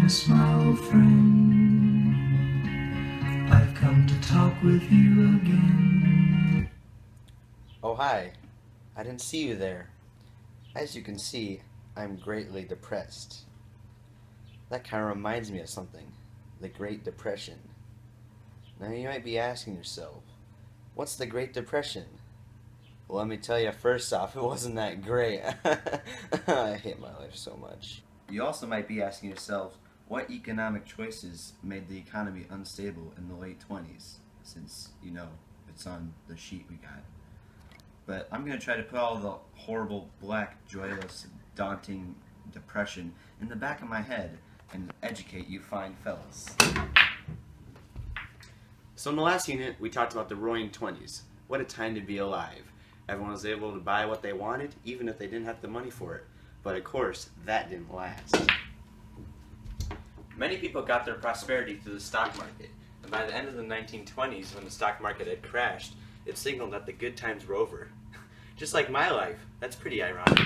a smile, friend. I've come to talk with you again. Oh hi, I didn't see you there. As you can see, I'm greatly depressed. That kind of reminds me of something, the Great Depression. Now you might be asking yourself, what's the Great Depression? Well, let me tell you, first off, it wasn't that great. I hate my life so much. You also might be asking yourself, what economic choices made the economy unstable in the late 20s? Since, you know, it's on the sheet we got. But I'm going to try to put all the horrible, black, joyless, daunting depression in the back of my head and educate you fine fellas. So in the last unit, we talked about the roaring 20s. What a time to be alive. Everyone was able to buy what they wanted, even if they didn't have the money for it. But of course, that didn't last. Many people got their prosperity through the stock market. And by the end of the 1920s, when the stock market had crashed, it signaled that the good times were over. Just like my life. That's pretty ironic.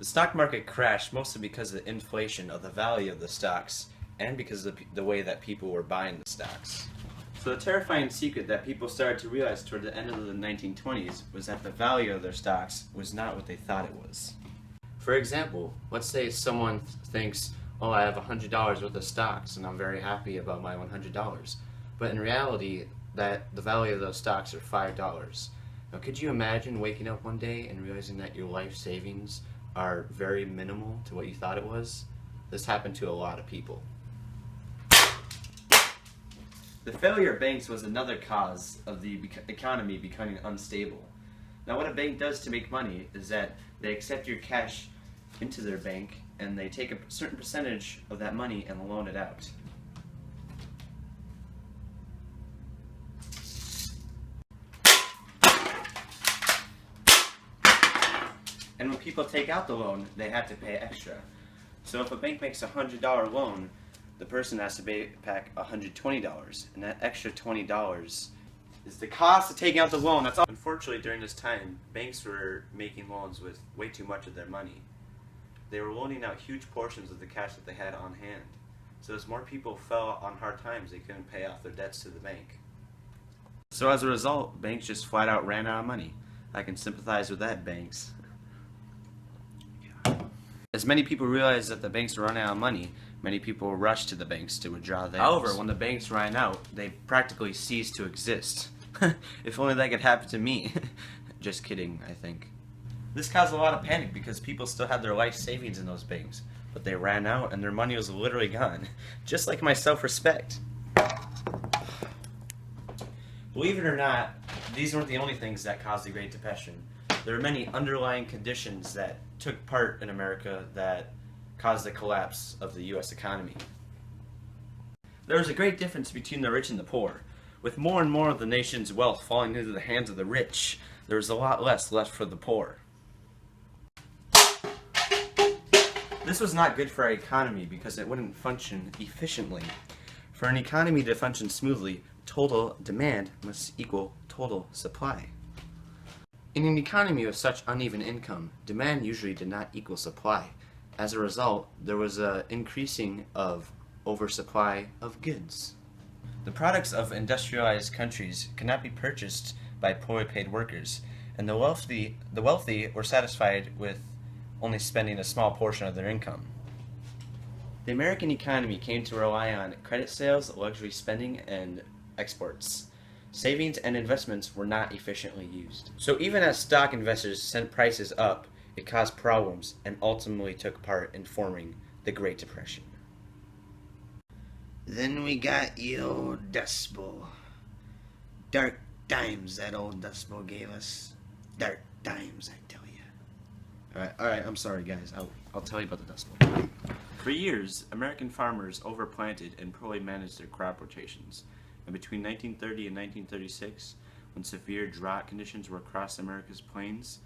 The stock market crashed mostly because of the inflation of the value of the stocks and because of the way that people were buying the stocks. So the terrifying secret that people started to realize toward the end of the 1920s was that the value of their stocks was not what they thought it was. For example, let's say someone thinks, oh, I have $100 worth of stocks and I'm very happy about my $100. But in reality, that the value of those stocks are $5. Now, could you imagine waking up one day and realizing that your life savings are very minimal to what you thought it was? This happened to a lot of people. The failure of banks was another cause of the economy becoming unstable. Now, what a bank does to make money is that they accept your cash into their bank and they take a certain percentage of that money and loan it out. And when people take out the loan, they have to pay extra. So if a bank makes a $100 loan, the person has to pay back $120, and that extra $20 is the cost of taking out the loan. That's all. Unfortunately, during this time, banks were making loans with way too much of their money. They were loaning out huge portions of the cash that they had on hand. So as more people fell on hard times, they couldn't pay off their debts to the bank. So as a result, banks just flat out ran out of money. I can sympathize with that, banks. As many people realized that the banks were running out of money, many people rushed to the banks to withdraw theirs. However, when the banks ran out, they practically ceased to exist. If only that could happen to me. Just kidding, I think. This caused a lot of panic because people still had their life savings in those banks, but they ran out and their money was literally gone. Just like my self-respect. Believe it or not, these weren't the only things that caused the Great Depression. There are many underlying conditions that took part in America that caused the collapse of the U.S. economy. There was a great difference between the rich and the poor. With more and more of the nation's wealth falling into the hands of the rich, there was a lot less left for the poor. This was not good for our economy because it wouldn't function efficiently. For an economy to function smoothly, total demand must equal total supply. In an economy with such uneven income, demand usually did not equal supply. As a result, there was an increasing of oversupply of goods. The products of industrialized countries could not be purchased by poorly paid workers, and the wealthy were satisfied with only spending a small portion of their income. The American economy came to rely on credit sales, luxury spending, and exports. Savings and investments were not efficiently used. So even as stock investors sent prices up, it caused problems and ultimately took part in forming the Great Depression. Then we got the old Dust Bowl. Dark times that old Dust Bowl gave us. Dark times, I tell you. Alright, I'm sorry guys. I'll tell you about the Dust Bowl. For years, American farmers overplanted and poorly managed their crop rotations. And between 1930 and 1936, when severe drought conditions were across America's plains,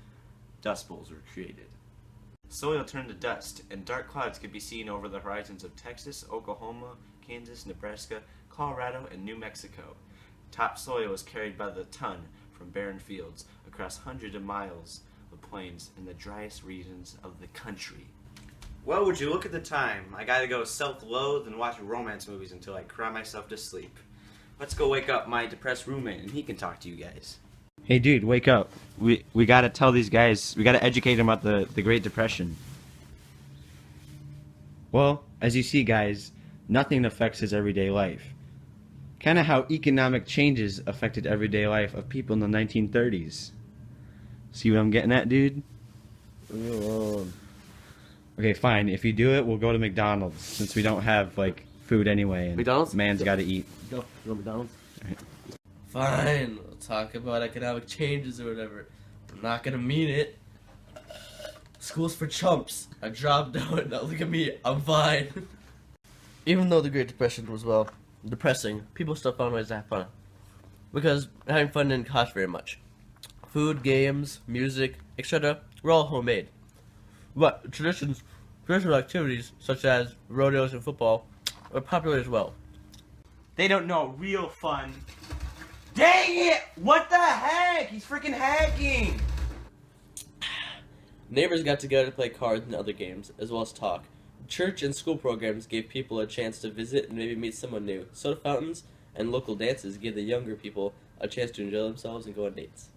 dust bowls were created. Soil turned to dust, and dark clouds could be seen over the horizons of Texas, Oklahoma, Kansas, Nebraska, Colorado, and New Mexico. Topsoil was carried by the ton from barren fields across hundreds of miles of plains in the driest regions of the country. Well, would you look at the time? I gotta go self-loathe and watch romance movies until I cry myself to sleep. Let's go wake up my depressed roommate and he can talk to you guys. Hey dude, wake up. We gotta tell these guys, we gotta educate them about the Great Depression. Well, as you see guys, nothing affects his everyday life. Kinda how economic changes affected everyday life of people in the 1930s. See what I'm getting at, dude? Okay, fine. If you do it, we'll go to McDonald's since we don't have like food anyway. And McDonald's? Man's got to eat. Go McDonald's. Right. Fine. We'll talk about economic changes or whatever. I'm not gonna mean it. School's for chumps. I dropped out. Now look at me. I'm fine. Even though the Great Depression was, well, depressing, people still found ways to have fun. Because having fun didn't cost very much. Food, games, music, etc. were all homemade. But traditional activities such as rodeos and football were popular as well. They don't know real fun. Dang it! What the heck? He's freaking hacking! Neighbors got together to play cards and other games, as well as talk. Church and school programs gave people a chance to visit and maybe meet someone new. Soda fountains and local dances gave the younger people a chance to enjoy themselves and go on dates.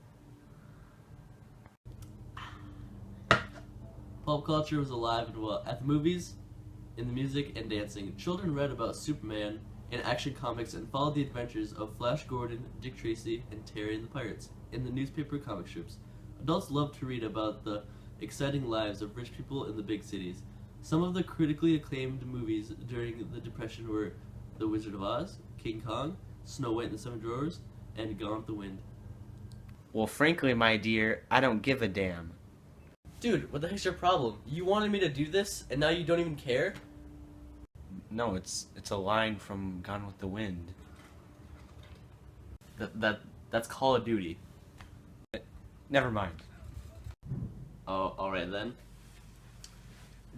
Pop culture was alive and well at the movies, in the music, and dancing. Children read about Superman in action comics and followed the adventures of Flash Gordon, Dick Tracy, and Terry and the Pirates in the newspaper comic strips. Adults loved to read about the exciting lives of rich people in the big cities. Some of the critically acclaimed movies during the Depression were The Wizard of Oz, King Kong, Snow White and the Seven Dwarfs, and Gone with the Wind. Well, frankly, my dear, I don't give a damn. Dude, what the heck's your problem? You wanted me to do this, and now you don't even care? No, it's a line from Gone with the Wind. That's Call of Duty. Never mind. Oh, alright then.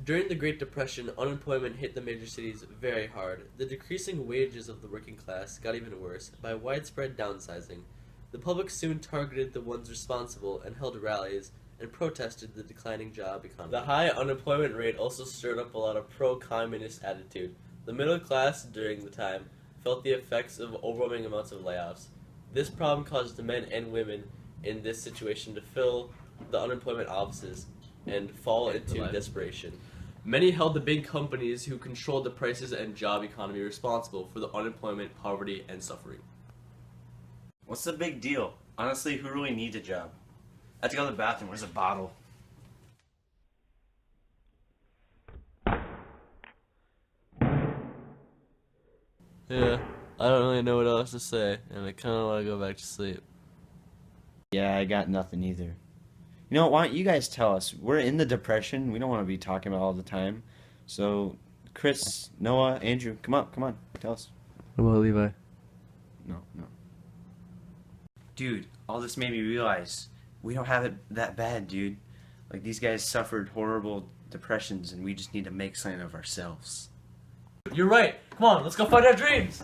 During the Great Depression, unemployment hit the major cities very hard. The decreasing wages of the working class got even worse by widespread downsizing. The public soon targeted the ones responsible and held rallies and protested the declining job economy. The high unemployment rate also stirred up a lot of pro-communist attitude. The middle class, during the time, felt the effects of overwhelming amounts of layoffs. This problem caused the men and women in this situation to fill the unemployment offices and fall into desperation. Many held the big companies who controlled the prices and job economy responsible for the unemployment, poverty, and suffering. What's the big deal? Honestly, who really needs a job? I have to go to the bathroom. Where's a bottle? Yeah, I don't really know what else to say, and I kind of want to go back to sleep. Yeah, I got nothing either. You know what? Why don't you guys tell us? We're in the Depression. We don't want to be talking about it all the time. So, Chris, Noah, Andrew, come on. Tell us. What about Levi? No. Dude, all this made me realize we don't have it that bad, dude. Like, these guys suffered horrible depressions, and we just need to make something of ourselves. You're right. Come on, let's go find our dreams.